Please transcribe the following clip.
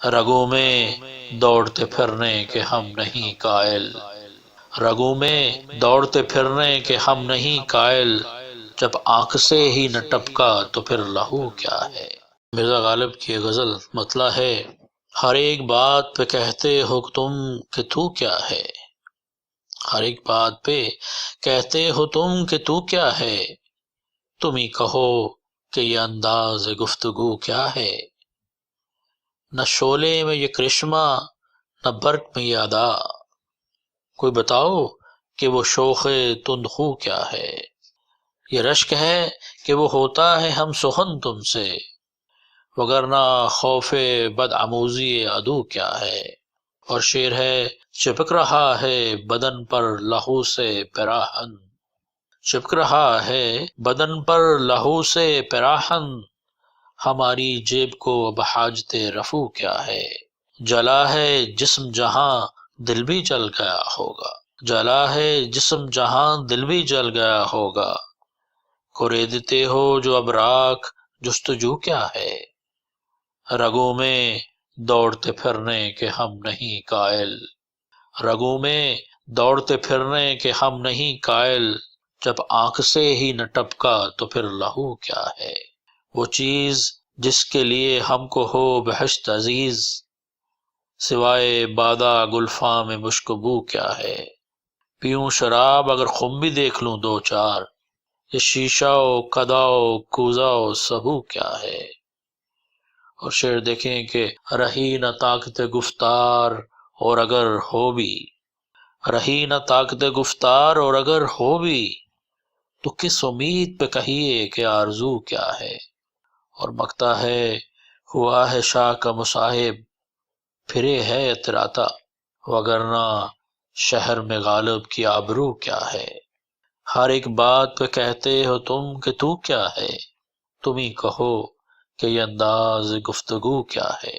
رگوں میں دوڑتے پھرنے کے ہم نہیں قائل، رگوں میں دوڑتے پھرنے کے ہم نہیں قائل، جب آنکھ سے ہی نہ ٹپکا تو پھر لہو کیا ہے۔ مرزا غالب کی یہ غزل مطلع ہے، ہر ایک بات پہ کہتے ہو تم کہ تو کیا ہے، ہر ایک بات پہ کہتے ہو تم کہ تو کیا ہے، تم ہی کہو کہ یہ انداز گفتگو کیا ہے۔ نہ شعلے میں یہ کرشمہ، نہ برق میں یہ ادا، کوئی بتاؤ کہ وہ شوخ تند خو کیا ہے۔ یہ رشک ہے کہ وہ ہوتا ہے ہم سخن تم سے، وگرنہ خوف بد آموزی عدو کیا ہے۔ اور شعر ہے، چپک رہا ہے بدن پر لہو سے پیراہن، چپک رہا ہے بدن پر لہو سے پیراہن، ہماری جیب کو اب حاجت رفو کیا ہے۔ جلا ہے جسم جہاں دل بھی جل گیا ہوگا، جلا ہے جسم جہاں دل بھی جل گیا ہوگا، کوریدتے ہو جو اب راکھ جستجو کیا ہے۔ رگوں میں دوڑتے پھرنے کے ہم نہیں قائل، رگوں میں دوڑتے پھرنے کے ہم نہیں قائل، جب آنکھ سے ہی نہ ٹپکا تو پھر لہو کیا ہے۔ وہ چیز جس کے لیے ہم کو ہو بہشت عزیز، سوائے بادہ گلفاں میں مشک بو کیا ہے۔ پیوں شراب اگر خم بھی دیکھ لوں دو چار، یہ شیشہ و قدا و کوزہ و سبو کیا ہے۔ اور شعر دیکھیں کہ رہی نہ طاقت گفتار اور اگر ہو بھی، رہی نہ طاقت گفتار اور اگر ہو بھی، تو کس امید پہ کہیے کہ آرزو کیا ہے۔ اور مکتا ہے، ہوا ہے شاہ کا مصاحب پھرے ہے اتراتا، وگرنہ شہر میں غالب کی آبرو کیا ہے۔ ہر ایک بات پہ کہتے ہو تم کہ تو کیا ہے، تم ہی کہو کہ یہ انداز گفتگو کیا ہے۔